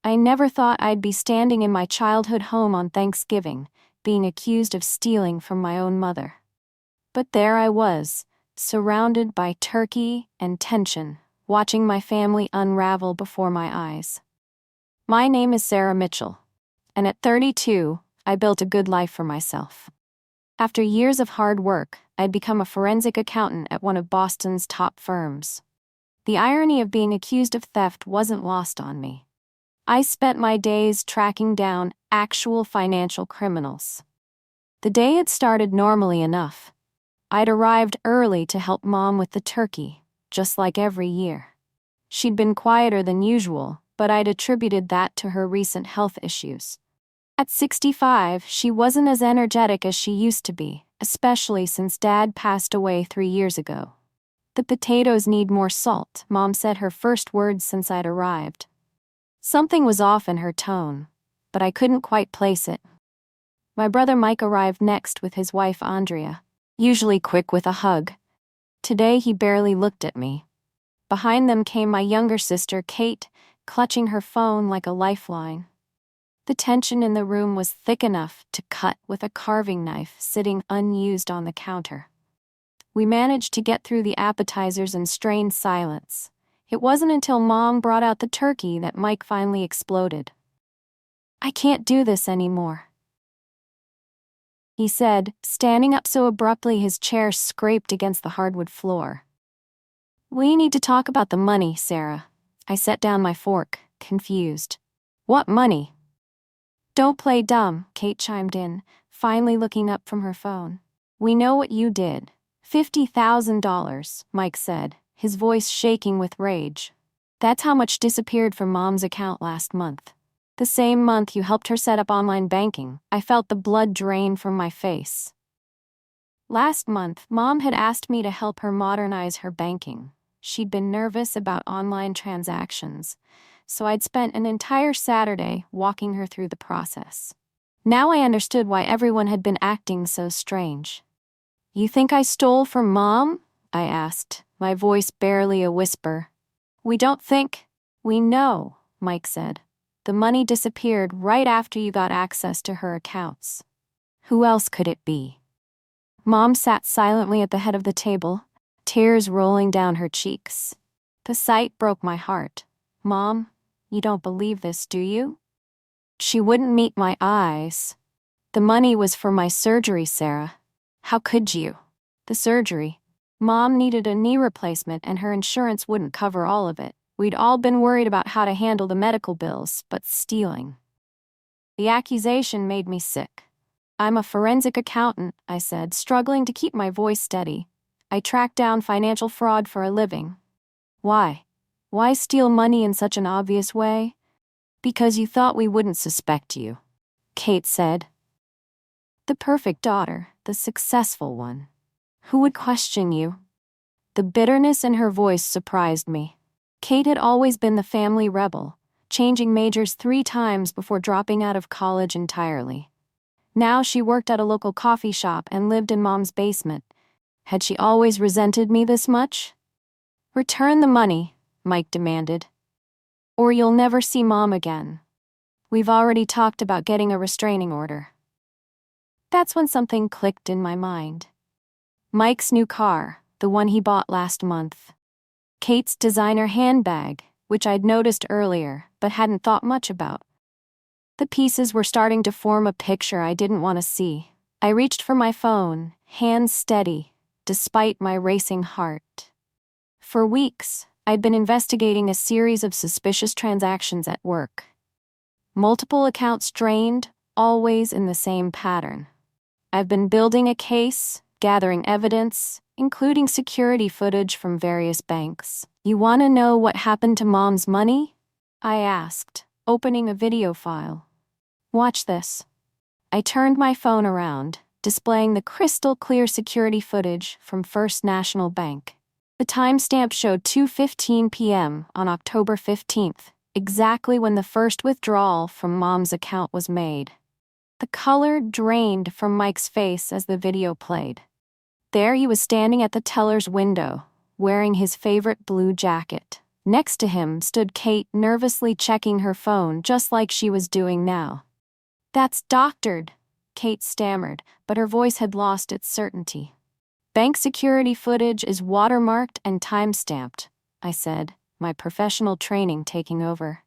I never thought I'd be standing in my childhood home on Thanksgiving, being accused of stealing from my own mother. But there I was, surrounded by turkey and tension, watching my family unravel before my eyes. My name is Sarah Mitchell, and at 32, I built a good life for myself. After years of hard work, I'd become a forensic accountant at one of Boston's top firms. The irony of being accused of theft wasn't lost on me. I spent my days tracking down actual financial criminals. The day had started normally enough. I'd arrived early to help Mom with the turkey, just like every year. She'd been quieter than usual, but I'd attributed that to her recent health issues. At 65, she wasn't as energetic as she used to be, especially since Dad passed away 3 years ago. "The potatoes need more salt," Mom said, her first words since I'd arrived. Something was off in her tone, but I couldn't quite place it. My brother Mike arrived next with his wife Andrea, usually quick with a hug. Today he barely looked at me. Behind them came my younger sister Kate, clutching her phone like a lifeline. The tension in the room was thick enough to cut with a carving knife sitting unused on the counter. We managed to get through the appetizers in strained silence. It wasn't until Mom brought out the turkey that Mike finally exploded. "I can't do this anymore," he said, standing up so abruptly his chair scraped against the hardwood floor. "We need to talk about the money, Sarah." I set down my fork, confused. "What money?" "Don't play dumb," Kate chimed in, finally looking up from her phone. "We know what you did." $50,000, Mike said, his voice shaking with rage. "That's how much disappeared from Mom's account last month. The same month you helped her set up online banking." I felt the blood drain from my face. Last month, Mom had asked me to help her modernize her banking. She'd been nervous about online transactions, so I'd spent an entire Saturday walking her through the process. Now I understood why everyone had been acting so strange. "You think I stole from Mom?" I asked, my voice barely a whisper. "We don't think. We know," Mike said. "The money disappeared right after you got access to her accounts. Who else could it be?" Mom sat silently at the head of the table, tears rolling down her cheeks. The sight broke my heart. "Mom, you don't believe this, do you?" She wouldn't meet my eyes. "The money was for my surgery, Sarah. How could you?" "The surgery? Mom needed a knee replacement and her insurance wouldn't cover all of it. We'd all been worried about how to handle the medical bills, but stealing." The accusation made me sick. "I'm a forensic accountant," I said, struggling to keep my voice steady. "I track down financial fraud for a living." "Why? Why steal money in such an obvious way?" "Because you thought we wouldn't suspect you," Kate said. "The perfect daughter, the successful one. Who would question you?" The bitterness in her voice surprised me. Kate had always been the family rebel, changing majors 3 times before dropping out of college entirely. Now she worked at a local coffee shop and lived in Mom's basement. Had she always resented me this much? "Return the money," Mike demanded, "or you'll never see Mom again. We've already talked about getting a restraining order." That's when something clicked in my mind. Mike's new car, the one he bought last month. Kate's designer handbag, which I'd noticed earlier but hadn't thought much about. The pieces were starting to form a picture I didn't want to see. I reached for my phone, hands steady, despite my racing heart. For weeks, I'd been investigating a series of suspicious transactions at work. Multiple accounts drained, always in the same pattern. I've been building a case, gathering evidence, including security footage from various banks. "You want to know what happened to Mom's money?" I asked, opening a video file. "Watch this." I turned my phone around, displaying the crystal-clear security footage from First National Bank. The timestamp showed 2:15 p.m. on October 15th, exactly when the first withdrawal from Mom's account was made. The color drained from Mike's face as the video played. There he was standing at the teller's window, wearing his favorite blue jacket, Next to him stood Kate, nervously checking her phone just like she was doing now. "That's doctored," Kate stammered, but her voice had lost its certainty. "Bank security footage is watermarked and time-stamped," I said, my professional training taking over.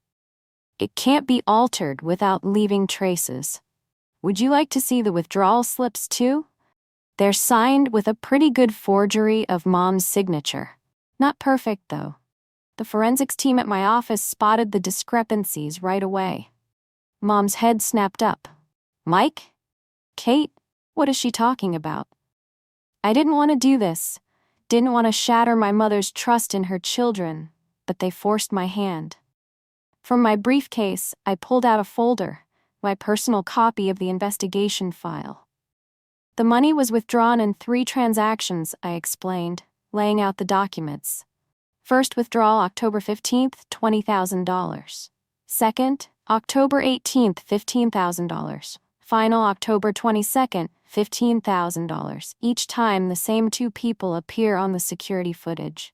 "It can't be altered without leaving traces. Would you like to see the withdrawal slips too? They're signed with a pretty good forgery of Mom's signature. Not perfect, though. The forensics team at my office spotted the discrepancies right away." Mom's head snapped up. "Mike? Kate? What is she talking about?" I didn't want to do this. Didn't want to shatter my mother's trust in her children, but they forced my hand. From my briefcase, I pulled out a folder, my personal copy of the investigation file. "The money was withdrawn in 3 transactions," I explained, laying out the documents. "First withdrawal October 15th, $20,000. Second, October 18th, $15,000. Final October 22nd, $15,000. Each time the same 2 people appear on the security footage."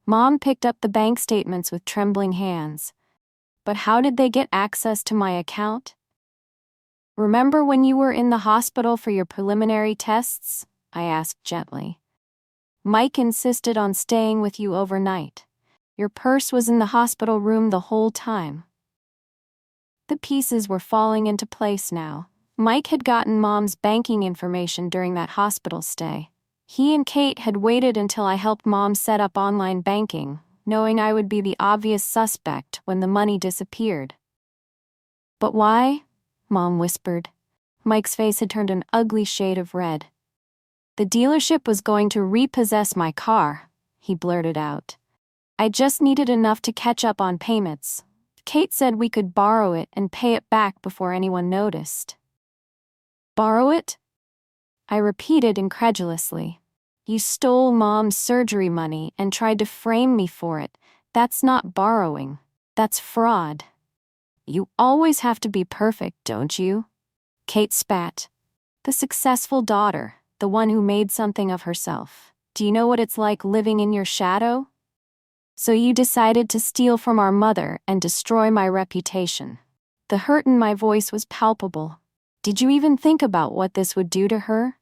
Mom picked up the bank statements with trembling hands. "But how did they get access to my account?" "Remember when you were in the hospital for your preliminary tests?" I asked gently. "Mike insisted on staying with you overnight. Your purse was in the hospital room the whole time." The pieces were falling into place now. Mike had gotten Mom's banking information during that hospital stay. He and Kate had waited until I helped Mom set up online banking, knowing I would be the obvious suspect when the money disappeared. "But why?" Mom whispered. Mike's face had turned an ugly shade of red. "The dealership was going to repossess my car," he blurted out. "I just needed enough to catch up on payments. Kate said we could borrow it and pay it back before anyone noticed." "Borrow it?" I repeated incredulously. "You stole Mom's surgery money and tried to frame me for it. That's not borrowing. That's fraud." "You always have to be perfect, don't you?" Kate spat. "The successful daughter, the one who made something of herself. Do you know what it's like living in your shadow? So you decided to steal from our mother and destroy my reputation." The hurt in my voice was palpable. "Did you even think about what this would do to her?"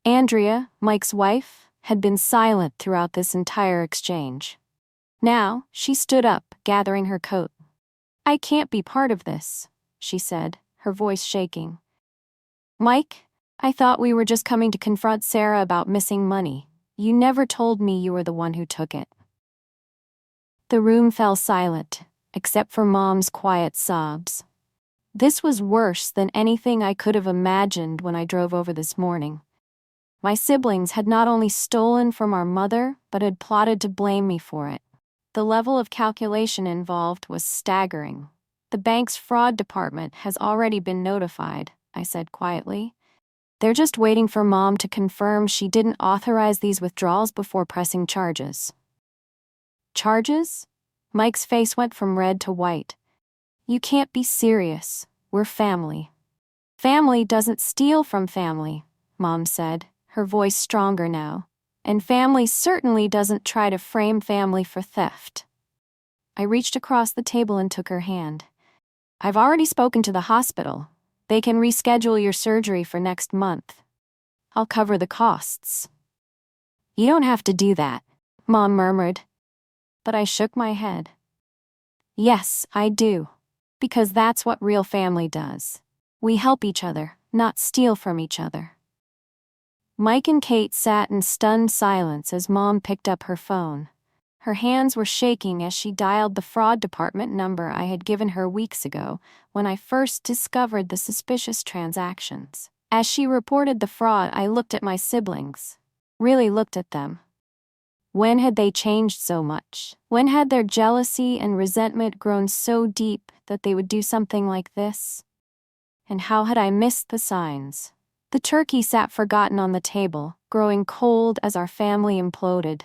Andrea, Mike's wife, had been silent throughout this entire exchange. Now, she stood up, gathering her coat. "I can't be part of this," she said, her voice shaking. "Mike, I thought we were just coming to confront Sarah about missing money. You never told me you were the one who took it." The room fell silent, except for Mom's quiet sobs. This was worse than anything I could have imagined when I drove over this morning. My siblings had not only stolen from our mother, but had plotted to blame me for it. The level of calculation involved was staggering. "The bank's fraud department has already been notified," I said quietly. "They're just waiting for Mom to confirm she didn't authorize these withdrawals before pressing charges." "Charges?" Mike's face went from red to white. "You can't be serious. We're family." "Family doesn't steal from family," Mom said, her voice stronger now. "And family certainly doesn't try to frame family for theft." I reached across the table and took her hand. "I've already spoken to the hospital. They can reschedule your surgery for next month. I'll cover the costs." "You don't have to do that," Mom murmured. But I shook my head. "Yes, I do. Because that's what real family does. We help each other, not steal from each other." Mike and Kate sat in stunned silence as Mom picked up her phone. Her hands were shaking as she dialed the fraud department number I had given her weeks ago when I first discovered the suspicious transactions. As she reported the fraud, I looked at my siblings. Really looked at them. When had they changed so much? When had their jealousy and resentment grown so deep that they would do something like this? And how had I missed the signs? The turkey sat forgotten on the table, growing cold as our family imploded.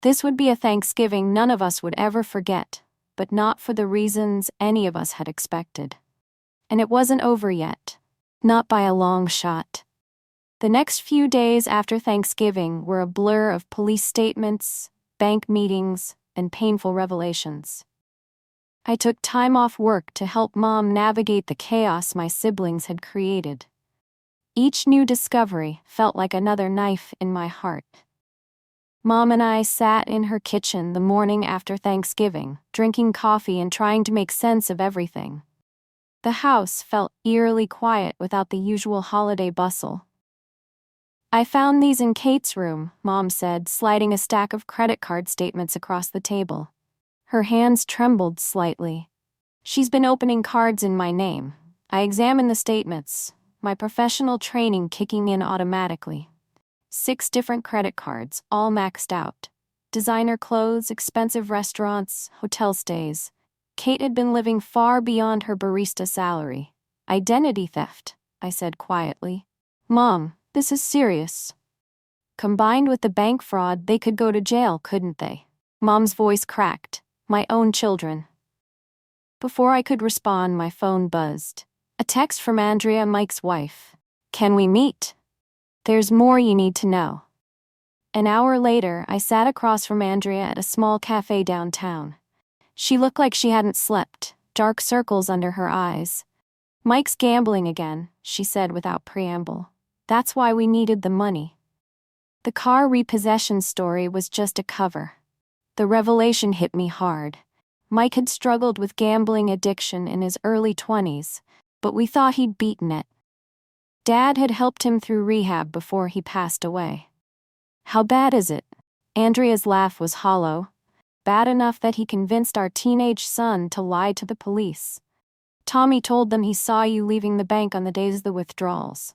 This would be a Thanksgiving none of us would ever forget, but not for the reasons any of us had expected. And it wasn't over yet. Not by a long shot. The next few days after Thanksgiving were a blur of police statements, bank meetings, and painful revelations. I took time off work to help Mom navigate the chaos my siblings had created. Each new discovery felt like another knife in my heart. Mom and I sat in her kitchen the morning after Thanksgiving, drinking coffee and trying to make sense of everything. The house felt eerily quiet without the usual holiday bustle. "I found these in Kate's room," Mom said, sliding a stack of credit card statements across the table. Her hands trembled slightly. "She's been opening cards in my name." I examined the statements, my professional training kicking in automatically. 6 different credit cards, all maxed out. Designer clothes, expensive restaurants, hotel stays. Kate had been living far beyond her barista salary. "Identity theft," I said quietly. "Mom, this is serious." "Combined with the bank fraud, they could go to jail, couldn't they?" Mom's voice cracked. "My own children." Before I could respond, my phone buzzed. A text from Andrea, Mike's wife. "Can we meet? There's more you need to know." An hour later, I sat across from Andrea at a small cafe downtown. She looked like she hadn't slept, dark circles under her eyes. "Mike's gambling again," she said without preamble. "That's why we needed the money." The car repossession story was just a cover. The revelation hit me hard. Mike had struggled with gambling addiction in his early 20s, but we thought he'd beaten it. Dad had helped him through rehab before he passed away. "How bad is it?" Andrea's laugh was hollow. "Bad enough that he convinced our teenage son to lie to the police. Tommy told them he saw you leaving the bank on the days of the withdrawals."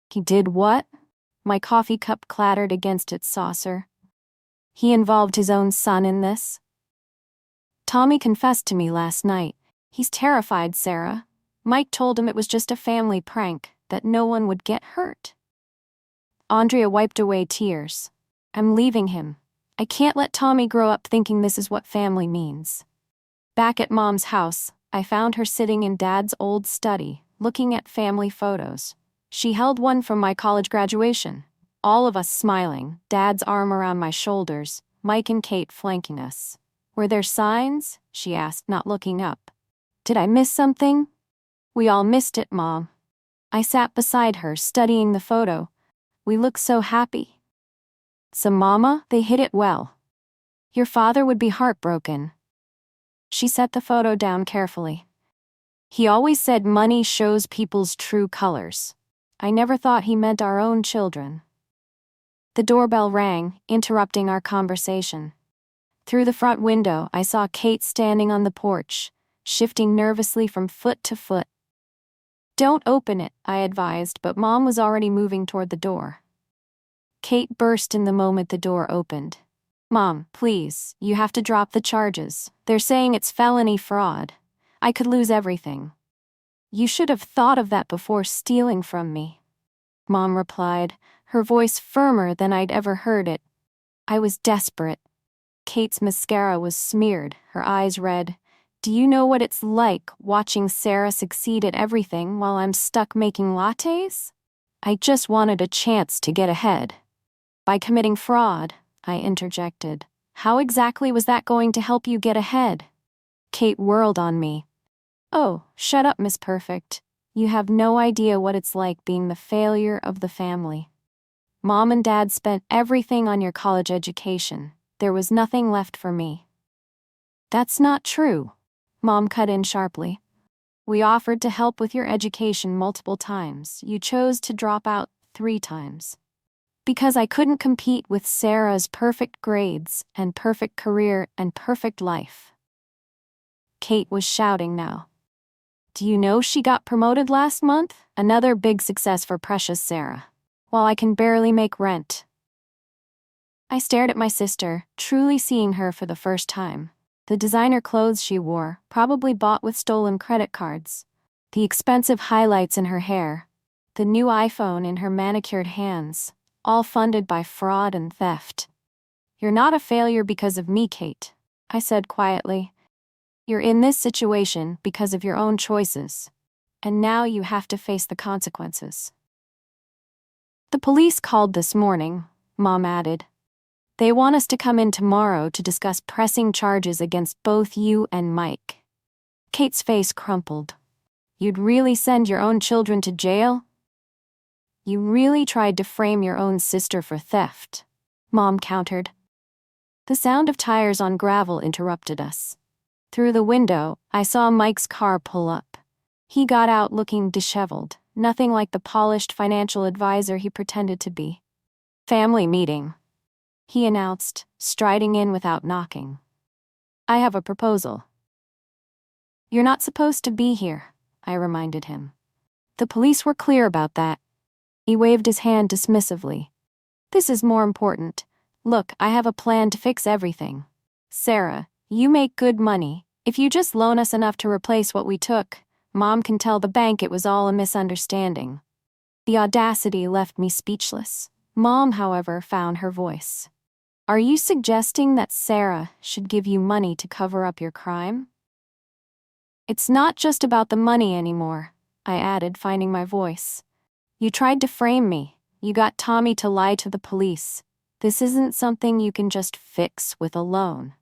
"He did what?" My coffee cup clattered against its saucer. "He involved his own son in this?" "Tommy confessed to me last night. He's terrified, Sarah. Mike told him it was just a family prank, that no one would get hurt." Andrea wiped away tears. "I'm leaving him. I can't let Tommy grow up thinking this is what family means." Back at Mom's house, I found her sitting in Dad's old study, looking at family photos. She held one from my college graduation. All of us smiling, Dad's arm around my shoulders, Mike and Kate flanking us. "Were there signs?" she asked, not looking up. "Did I miss something?" "We all missed it, Mom." I sat beside her, studying the photo. "We look so happy." "So Mama, they hid it well. Your father would be heartbroken." She set the photo down carefully. "He always said money shows people's true colors. I never thought he meant our own children." The doorbell rang, interrupting our conversation. Through the front window, I saw Kate standing on the porch, shifting nervously from foot to foot. "Don't open it," I advised, but Mom was already moving toward the door. Kate burst in the moment the door opened. "Mom, please, you have to drop the charges. They're saying it's felony fraud. I could lose everything." "You should have thought of that before stealing from me," Mom replied, her voice firmer than I'd ever heard it. I was desperate. Kate's mascara was smeared, her eyes red. "Do you know what it's like watching Sarah succeed at everything while I'm stuck making lattes? I just wanted a chance to get ahead." "By committing fraud," I interjected. "How exactly was that going to help you get ahead?" Kate whirled on me. "Oh, shut up, Miss Perfect. You have no idea what it's like being the failure of the family. Mom and Dad spent everything on your college education. There was nothing left for me." "That's not true," Mom cut in sharply. "We offered to help with your education multiple times. You chose to drop out 3 times. Because I couldn't compete with Sarah's perfect grades and perfect career and perfect life." Kate was shouting now. "Do you know she got promoted last month? Another big success for precious Sarah. While I can barely make rent." I stared at my sister, truly seeing her for the first time. The designer clothes she wore, probably bought with stolen credit cards. The expensive highlights in her hair. The new iPhone in her manicured hands. All funded by fraud and theft. "You're not a failure because of me, Kate," I said quietly. "You're in this situation because of your own choices. And now you have to face the consequences." "The police called this morning," Mom added. They want us to come in tomorrow to discuss pressing charges against both you and Mike. Kate's face crumpled. You'd really send your own children to jail? You really tried to frame your own sister for theft, Mom countered. The sound of tires on gravel interrupted us. Through the window, I saw Mike's car pull up. He got out looking disheveled, nothing like the polished financial advisor he pretended to be. Family meeting, he announced, striding in without knocking. I have a proposal. You're not supposed to be here, I reminded him. The police were clear about that. He waved his hand dismissively. This is more important. Look, I have a plan to fix everything. Sarah, you make good money. If you just loan us enough to replace what we took, Mom can tell the bank it was all a misunderstanding. The audacity left me speechless. Mom, however, found her voice. Are you suggesting that Sarah should give you money to cover up your crime? It's not just about the money anymore, I added, finding my voice. You tried to frame me. You got Tommy to lie to the police. This isn't something you can just fix with a loan.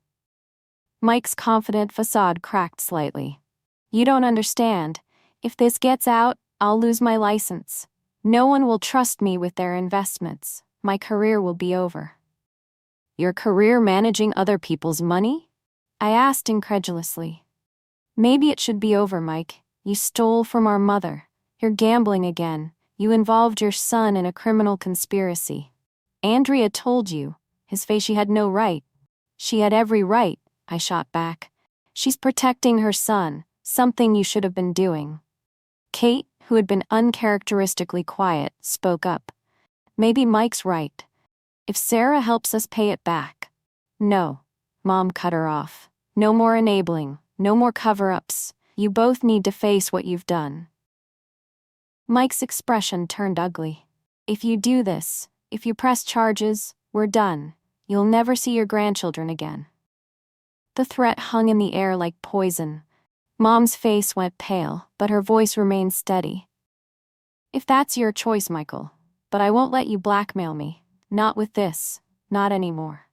Mike's confident facade cracked slightly. You don't understand. If this gets out, I'll lose my license. No one will trust me with their investments. My career will be over. Your career managing other people's money? I asked incredulously. Maybe it should be over, Mike. You stole from our mother. You're gambling again. You involved your son in a criminal conspiracy. Andrea told you. His face, she had no right. She had every right, I shot back. She's protecting her son, something you should have been doing. Kate, who had been uncharacteristically quiet, spoke up. Maybe Mike's right. If Sarah helps us pay it back. No, Mom cut her off. No more enabling, no more cover-ups. You both need to face what you've done. Mike's expression turned ugly. If you do this, if you press charges, we're done. You'll never see your grandchildren again. The threat hung in the air like poison. Mom's face went pale, but her voice remained steady. If that's your choice, Michael, but I won't let you blackmail me. Not with this, not anymore.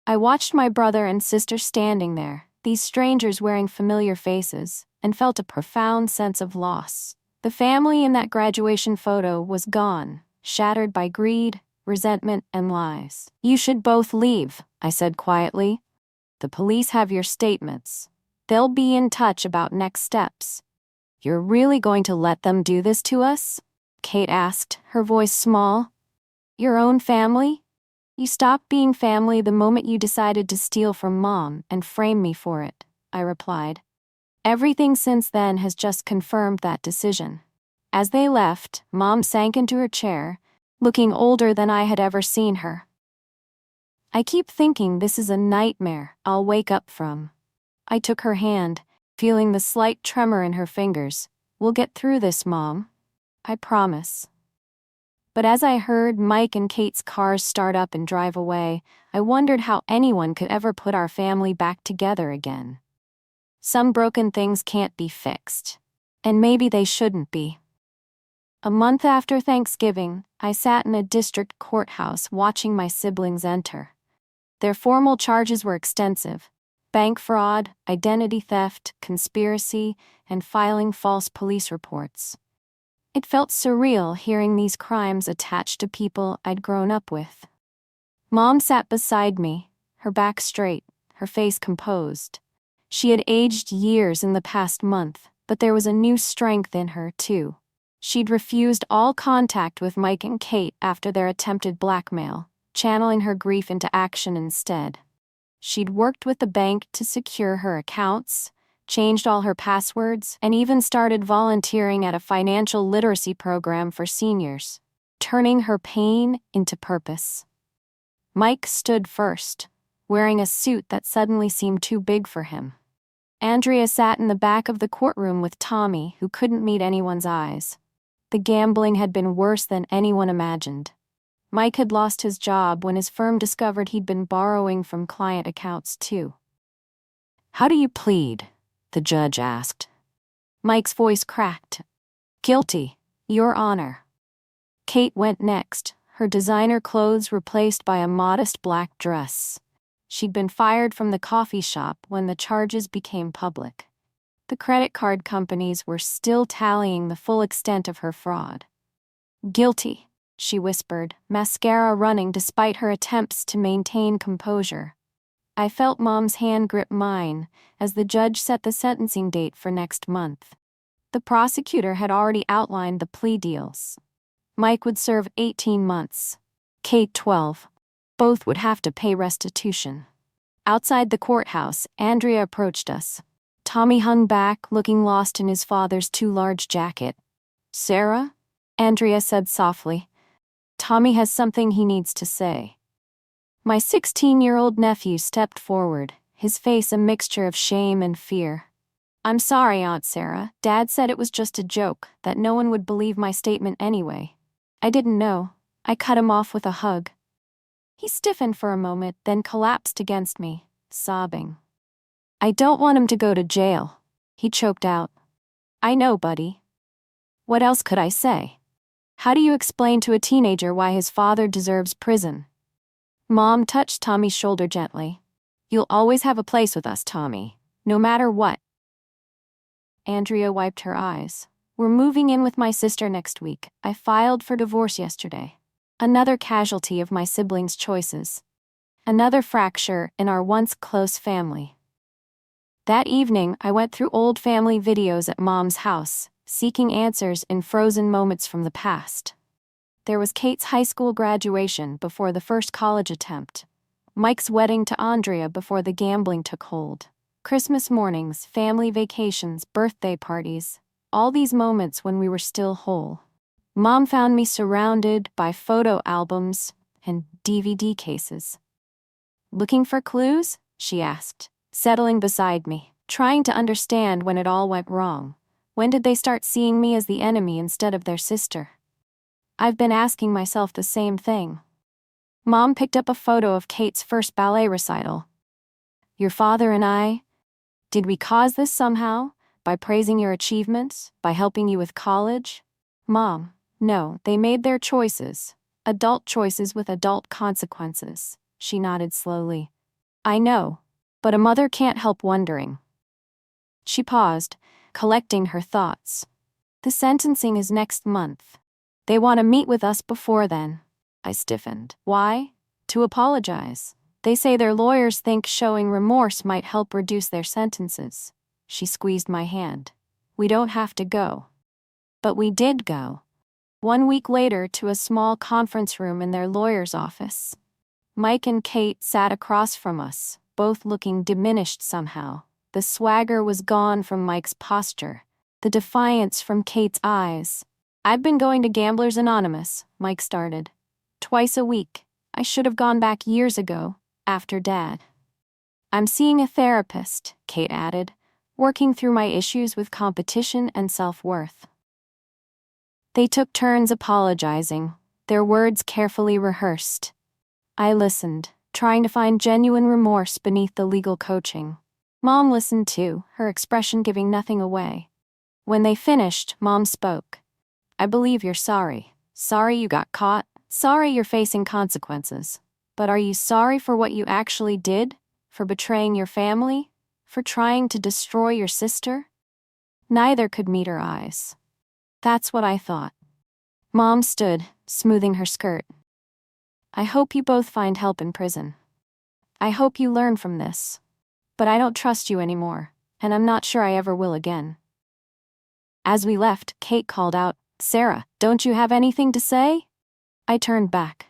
I watched my brother and sister standing there, these strangers wearing familiar faces, and felt a profound sense of loss. The family in that graduation photo was gone, shattered by greed, resentment, and lies. You should both leave, I said quietly. The police have your statements. They'll be in touch about next steps. You're really going to let them do this to us? Kate asked, her voice small. Your own family? You stopped being family the moment you decided to steal from Mom and frame me for it, I replied. Everything since then has just confirmed that decision. As they left, Mom sank into her chair, looking older than I had ever seen her. I keep thinking this is a nightmare I'll wake up from. I took her hand, feeling the slight tremor in her fingers. We'll get through this, Mom. I promise. But as I heard Mike and Kate's cars start up and drive away, I wondered how anyone could ever put our family back together again. Some broken things can't be fixed. And maybe they shouldn't be. A month after Thanksgiving, I sat in a district courthouse watching my siblings enter. Their formal charges were extensive: bank fraud, identity theft, conspiracy, and filing false police reports. It felt surreal hearing these crimes attached to people I'd grown up with. Mom sat beside me, her back straight, her face composed. She had aged years in the past month, but there was a new strength in her, too. She'd refused all contact with Mike and Kate after their attempted blackmail, channeling her grief into action instead. She'd worked with the bank to secure her accounts, changed all her passwords, and even started volunteering at a financial literacy program for seniors, turning her pain into purpose. Mike stood first, wearing a suit that suddenly seemed too big for him. Andrea sat in the back of the courtroom with Tommy, who couldn't meet anyone's eyes. The gambling had been worse than anyone imagined. Mike had lost his job when his firm discovered he'd been borrowing from client accounts too. "How do you plead?" the judge asked. Mike's voice cracked. "Guilty, Your Honor." Kate went next, her designer clothes replaced by a modest black dress. She'd been fired from the coffee shop when the charges became public. The credit card companies were still tallying the full extent of her fraud. "Guilty," she whispered, mascara running despite her attempts to maintain composure. I felt Mom's hand grip mine as the judge set the sentencing date for next month. The prosecutor had already outlined the plea deals. Mike would serve 18 months. Kate 12. Both would have to pay restitution. Outside the courthouse, Andrea approached us. Tommy hung back, looking lost in his father's too large jacket. "Sarah?" Andrea said softly. "Tommy has something he needs to say." My 16-year-old nephew stepped forward, his face a mixture of shame and fear. "I'm sorry, Aunt Sarah. Dad said it was just a joke, that no one would believe my statement anyway. I didn't know." I cut him off with a hug. He stiffened for a moment, then collapsed against me, sobbing. "I don't want him to go to jail," he choked out. "I know, buddy." What else could I say? How do you explain to a teenager why his father deserves prison? Mom touched Tommy's shoulder gently. "You'll always have a place with us, Tommy, no matter what." Andrea wiped her eyes. "We're moving in with my sister next week. I filed for divorce yesterday. Another casualty of my siblings' choices. Another fracture in our once close family." That evening, I went through old family videos at Mom's house, seeking answers in frozen moments from the past. There was Kate's high school graduation before the first college attempt. Mike's wedding to Andrea before the gambling took hold. Christmas mornings, family vacations, birthday parties. All these moments when we were still whole. Mom found me surrounded by photo albums and DVD cases. "Looking for clues?" she asked, settling beside me, trying to understand when it all went wrong. When did they start seeing me as the enemy instead of their sister? I've been asking myself the same thing. Mom picked up a photo of Kate's first ballet recital. "Your father and I, did we cause this somehow? By praising your achievements? By helping you with college?" "Mom, no, they made their choices. Adult choices with adult consequences," she nodded slowly. "I know, but a mother can't help wondering." She paused, collecting her thoughts. "The sentencing is next month. They want to meet with us before then." I stiffened. "Why?" "To apologize. They say their lawyers think showing remorse might help reduce their sentences." She squeezed my hand. "We don't have to go." But we did go. 1 week later to a small conference room in their lawyer's office. Mike and Kate sat across from us, both looking diminished somehow. The swagger was gone from Mike's posture, the defiance from Kate's eyes. "I've been going to Gamblers Anonymous," Mike started. "Twice a week. I should have gone back years ago, after Dad." "I'm seeing a therapist," Kate added, "working through my issues with competition and self-worth." They took turns apologizing, their words carefully rehearsed. I listened, trying to find genuine remorse beneath the legal coaching. Mom listened too, her expression giving nothing away. When they finished, Mom spoke. "I believe you're sorry. Sorry you got caught. Sorry you're facing consequences. But are you sorry for what you actually did? For betraying your family? For trying to destroy your sister?" Neither could meet her eyes. That's what I thought. Mom stood, smoothing her skirt. "I hope you both find help in prison. I hope you learn from this. But I don't trust you anymore, and I'm not sure I ever will again." As we left, Kate called out, "Sarah, don't you have anything to say?" I turned back.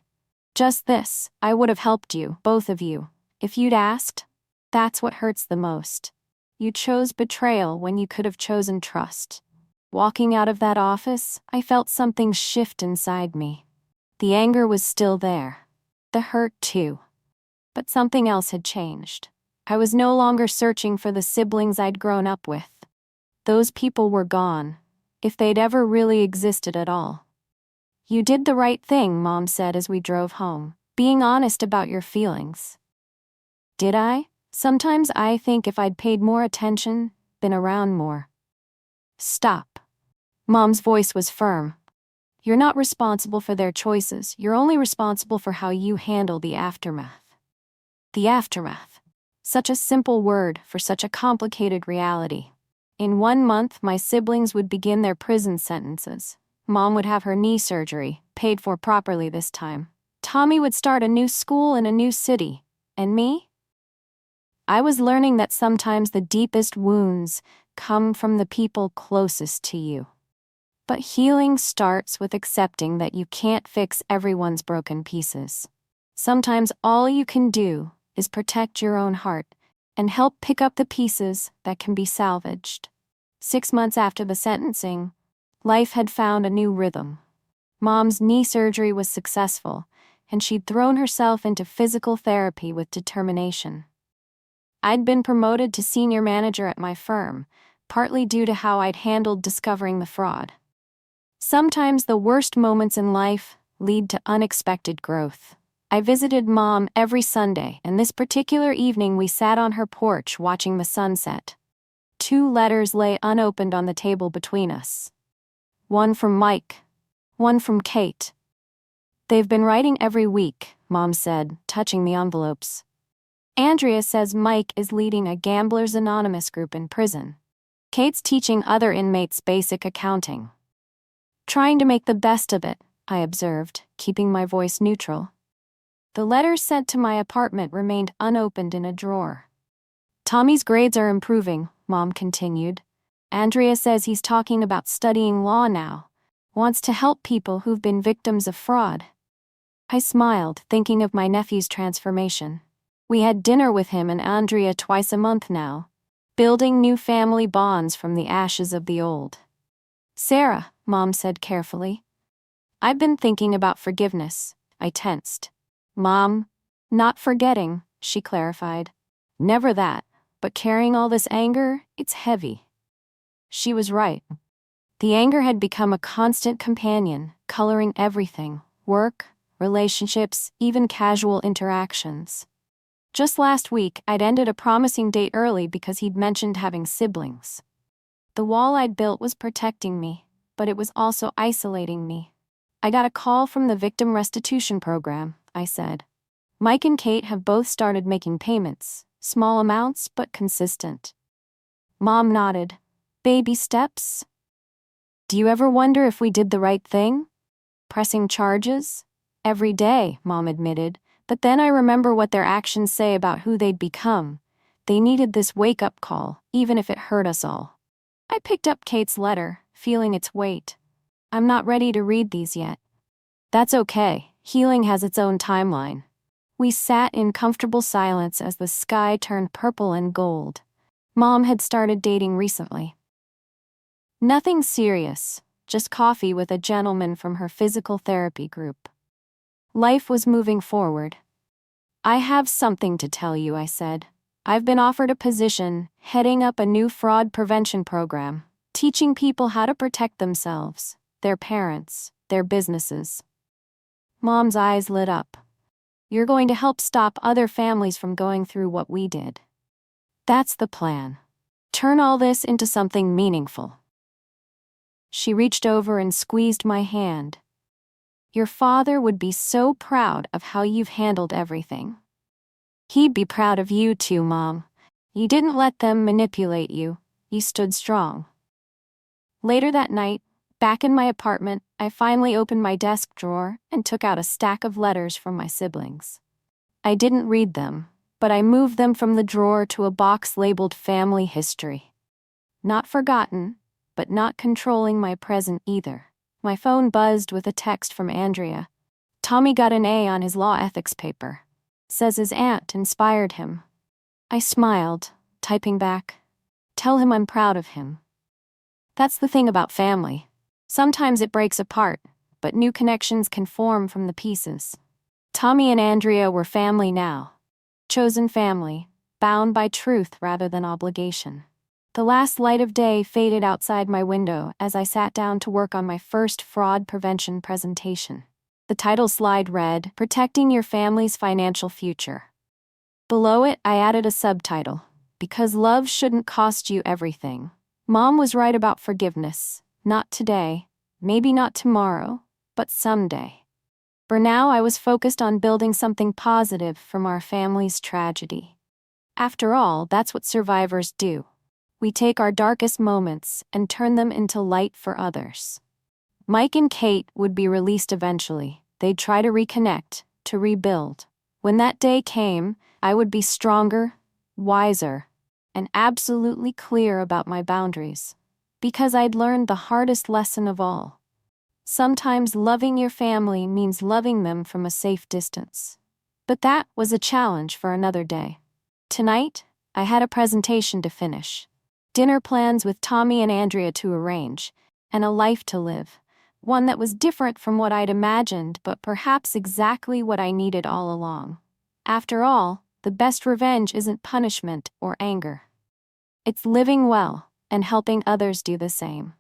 "Just this, I would have helped you, both of you, if you'd asked. That's what hurts the most. You chose betrayal when you could have chosen trust." Walking out of that office, I felt something shift inside me. The anger was still there. The hurt too. But something else had changed. I was no longer searching for the siblings I'd grown up with. Those people were gone, if they'd ever really existed at all. "You did the right thing," Mom said as we drove home, "being honest about your feelings." Did I? Sometimes I think if I'd paid more attention, been around more. "Stop." Mom's voice was firm. You're not responsible for their choices, you're only responsible for how you handle the aftermath. The aftermath. Such a simple word for such a complicated reality. In 1 month, my siblings would begin their prison sentences. Mom would have her knee surgery, paid for properly this time. Tommy would start a new school in a new city. And me? I was learning that sometimes the deepest wounds come from the people closest to you. But healing starts with accepting that you can't fix everyone's broken pieces. Sometimes all you can do is protect your own heart and help pick up the pieces that can be salvaged. 6 months after the sentencing, life had found a new rhythm. Mom's knee surgery was successful, and she'd thrown herself into physical therapy with determination. I'd been promoted to senior manager at my firm, partly due to how I'd handled discovering the fraud. Sometimes the worst moments in life lead to unexpected growth. I visited Mom every Sunday, and this particular evening we sat on her porch watching the sunset. 2 letters lay unopened on the table between us. One from Mike, one from Kate. They've been writing every week, Mom said, touching the envelopes. Andrea says Mike is leading a Gamblers Anonymous group in prison. Kate's teaching other inmates basic accounting. Trying to make the best of it, I observed, keeping my voice neutral. The letters sent to my apartment remained unopened in a drawer. Tommy's grades are improving, Mom continued. Andrea says he's talking about studying law now, wants to help people who've been victims of fraud. I smiled, thinking of my nephew's transformation. We had dinner with him and Andrea twice a month now, building new family bonds from the ashes of the old. Sarah, Mom said carefully. I've been thinking about forgiveness. I tensed. Mom, not forgetting, she clarified. Never that, but carrying all this anger, it's heavy. She was right. The anger had become a constant companion, coloring everything: work, relationships, even casual interactions. Just last week, I'd ended a promising date early because he'd mentioned having siblings. The wall I'd built was protecting me, but it was also isolating me. I got a call from the victim restitution program, I said. Mike and Kate have both started making payments, small amounts but consistent. Mom nodded. Baby steps? Do you ever wonder if we did the right thing? Pressing charges? Every day, Mom admitted, but then I remember what their actions say about who they'd become. They needed this wake-up call, even if it hurt us all. I picked up Kate's letter, feeling its weight. I'm not ready to read these yet. That's okay, healing has its own timeline. We sat in comfortable silence as the sky turned purple and gold. Mom had started dating recently. Nothing serious, just coffee with a gentleman from her physical therapy group. Life was moving forward. I have something to tell you, I said. I've been offered a position, heading up a new fraud prevention program, teaching people how to protect themselves, their parents, their businesses. Mom's eyes lit up. You're going to help stop other families from going through what we did. That's the plan. Turn all this into something meaningful. She reached over and squeezed my hand. Your father would be so proud of how you've handled everything. He'd be proud of you too, Mom. You didn't let them manipulate you. You stood strong. Later that night, back in my apartment, I finally opened my desk drawer and took out a stack of letters from my siblings. I didn't read them, but I moved them from the drawer to a box labeled Family History. Not forgotten, but not controlling my present either. My phone buzzed with a text from Andrea. Tommy got an A on his law ethics paper. Says his aunt inspired him. I smiled, typing back, tell him I'm proud of him. That's the thing about family. Sometimes it breaks apart, but new connections can form from the pieces. Tommy and Andrea were family now. Chosen family, bound by truth rather than obligation. The last light of day faded outside my window as I sat down to work on my first fraud prevention presentation. The title slide read, Protecting Your Family's Financial Future. Below it, I added a subtitle, Because Love Shouldn't Cost You Everything. Mom was right about forgiveness. Not today, maybe not tomorrow, but someday. For now, I was focused on building something positive from our family's tragedy. After all, that's what survivors do. We take our darkest moments and turn them into light for others. Mike and Kate would be released eventually. They'd try to reconnect, to rebuild. When that day came, I would be stronger, wiser, and absolutely clear about my boundaries. Because I'd learned the hardest lesson of all. Sometimes loving your family means loving them from a safe distance. But that was a challenge for another day. Tonight, I had a presentation to finish. Dinner plans with Tommy and Andrea to arrange, and a life to live. One that was different from what I'd imagined, but perhaps exactly what I needed all along. After all, the best revenge isn't punishment or anger. It's living well and helping others do the same.